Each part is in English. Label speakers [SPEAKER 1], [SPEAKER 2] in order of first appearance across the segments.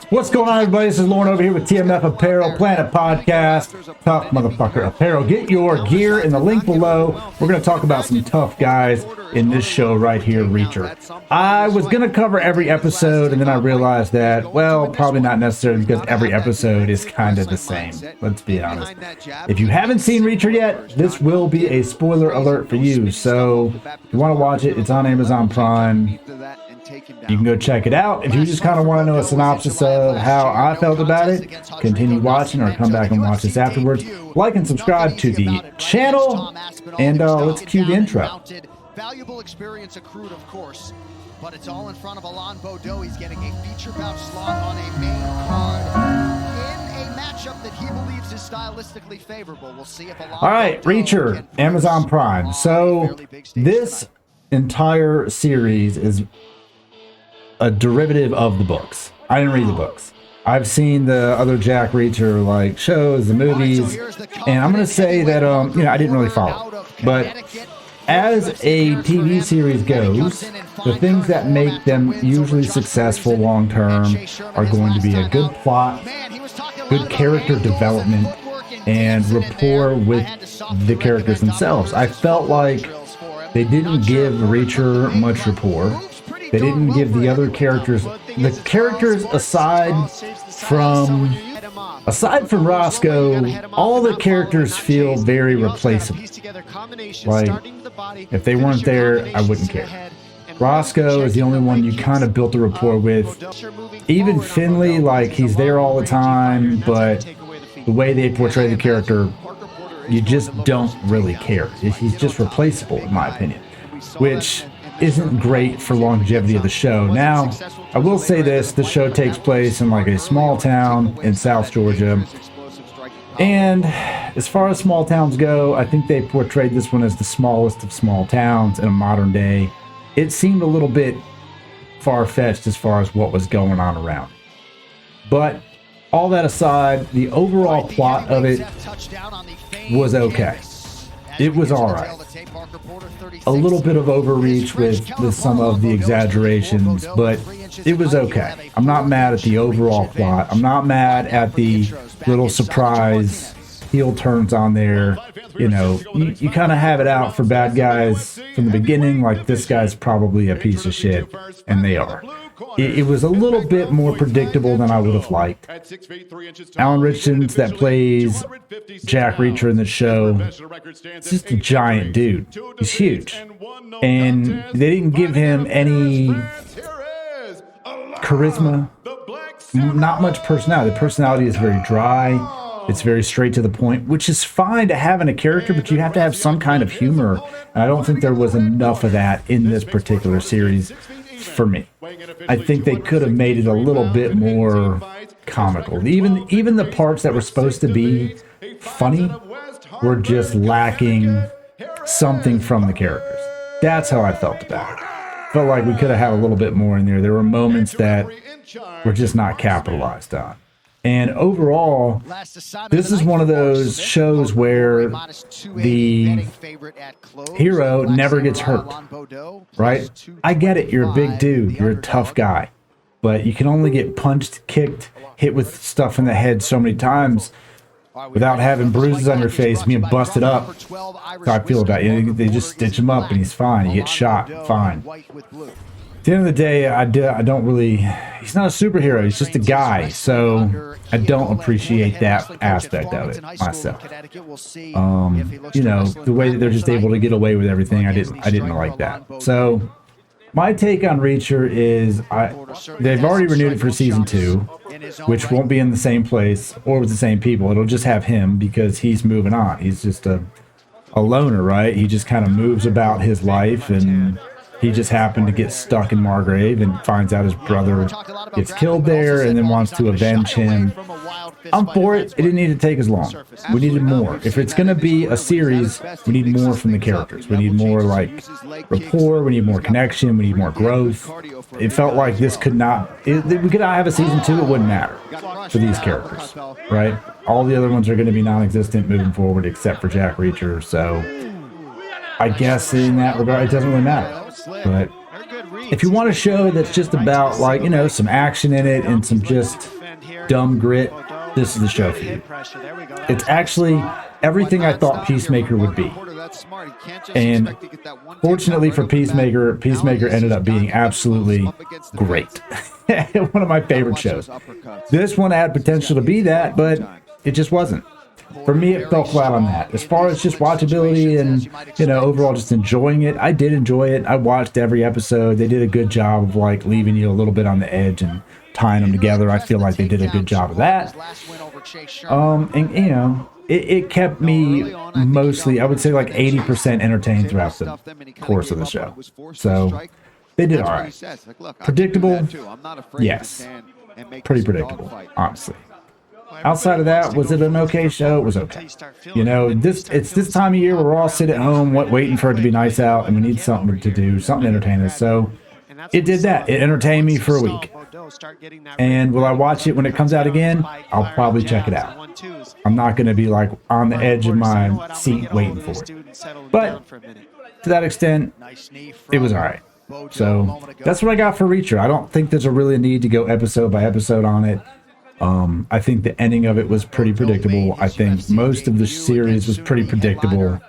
[SPEAKER 1] What's going on, everybody? This is Lauren over here with TMF Apparel, Planet Podcast. Tough motherfucker apparel. Get your gear in the link below. We're going to talk about some tough guys in this show right here, Reacher. I was going to cover every episode, and then I realized that, well, probably not necessarily, because every episode is kind of the same. Let's be honest. If you haven't seen Reacher yet, this will be a spoiler alert for you. So if you want to watch it, it's on Amazon Prime. You can go check it out. If you just kind of want to know a synopsis of how I felt about it, continue watching or come back and watch this afterwards. Like and subscribe to the channel, and let's cue the intro.
[SPEAKER 2] Valuable experience accrued, of course, but it's all in front of Alain Baudot. He's getting a feature bout slot on a main card in a matchup that he believes is stylistically favorable. We'll see if Alain
[SPEAKER 1] All right, Reacher, Amazon Prime. So this entire series is a derivative of the books. I didn't read the books. I've seen the other Jack Reacher like shows, the movies, and I'm gonna say that I didn't really follow. But as a TV series goes, the things that make them usually successful long term are going to be a good plot, good character development, and rapport with the characters themselves. I felt like they didn't give Reacher much rapport. They didn't give the other characters, the characters aside from Roscoe, all the characters feel very replaceable. Like, if they weren't there, I wouldn't care. Roscoe is the only one you kind of built a rapport with. Even Finley, like, he's there all the time, but the way they portray the character, you just don't really care. He's just replaceable, in my opinion, which isn't great for longevity of the show. Now, I will say this, the show takes place in like a small town in South Georgia. And as far as small towns go, I think they portrayed this one as the smallest of small towns in a modern day. It seemed a little bit far-fetched as far as what was going on around. But all that aside, the overall plot of it was okay. It was all right. A little bit of overreach with some of the exaggerations, but it was okay. I'm not mad at the overall plot. I'm not mad at the little surprise heel turns on there. You know, you kind of have it out for bad guys from the beginning, like this guy's probably a piece of shit, and they are. It was a little bit more predictable than I would have liked. Alan Richards, that plays Jack Reacher in the show, is just a giant dude. He's huge. And they didn't give him any charisma, not much personality. The personality is very dry. It's very straight to the point, which is fine to have in a character, but you have to have some kind of humor. And I don't think there was enough of that in this particular series for me. I think they could have made it a little bit more comical. Even the parts that were supposed to be funny were just lacking something from the characters. That's how I felt about it. Felt like we could have had a little bit more in there. There were moments that were just not capitalized on. And overall, this is one of those shows where the hero never gets hurt, right? I get it. You're a big dude. You're a tough guy. But you can only get punched, kicked, hit with stuff in the head so many times without having bruises on your face, being busted up. That's how I feel about it. They just stitch him up and he's fine. He gets shot, fine. At the end of the day, I don't really, he's not a superhero, he's just a guy, so I don't appreciate that aspect of it myself. You know, the way that they're just able to get away with everything, I didn't like that. So my take on Reacher is they've already renewed it for season 2, which won't be in the same place or with the same people. It'll just have him because he's moving on. He's just a loner, right? He just kind of moves about his life, and he just happened to get stuck in Margrave and finds out his brother gets killed there and then wants to avenge him. I'm for it. It didn't need to take as long. We needed more. If it's going to be a series, we need more from the characters. We need more, like, rapport. We need more connection. We need more growth. It felt like this could not... we could not have a season 2. It wouldn't matter for these characters, right? All the other ones are going to be non-existent moving forward except for Jack Reacher, so I guess in that regard, it doesn't really matter. But if you want a show that's just about, like, you know, some action in it and some just dumb grit, this is the show for you. It's actually everything I thought Peacemaker would be. And fortunately for Peacemaker, Peacemaker ended up being absolutely great. One of my favorite shows. This one had potential to be that, but it just wasn't. For me, it fell flat on that. As far as just watchability and, you know, overall just enjoying it, I did enjoy it. I watched every episode. They did a good job of, like, leaving you a little bit on the edge and tying them together. I feel like they did a good job of that. And, you know, it kept me mostly, I would say, like 80% entertained throughout the course of the show. So they did all right. Predictable? Yes. Pretty predictable, honestly. Outside of that, was it an okay show? It was okay. You know, it's this time of year where we're all sitting at home waiting for it to be nice out, and we need something to do, something to entertain us. So it did that. It entertained me for a week. And will I watch it when it comes out again? I'll probably check it out. I'm not going to be, like, on the edge of my seat waiting for it. But to that extent, it was all right. So that's what I got for Reacher. I don't think there's a really need to go episode by episode on it. I think the ending of it was pretty predictable. I think most of the series was pretty predictable.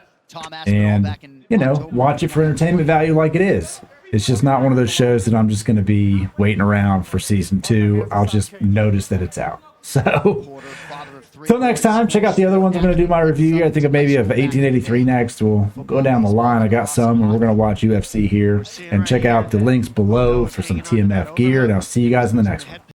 [SPEAKER 1] And, you know, watch it for entertainment value like it is. It's just not one of those shows that I'm just going to be waiting around for season 2. I'll just notice that it's out. So, till next time, check out the other ones. I'm going to do my review. I think maybe of 1883 next. We'll go down the line. I got some, and we're going to watch UFC here. And check out the links below for some TMF gear. And I'll see you guys in the next one.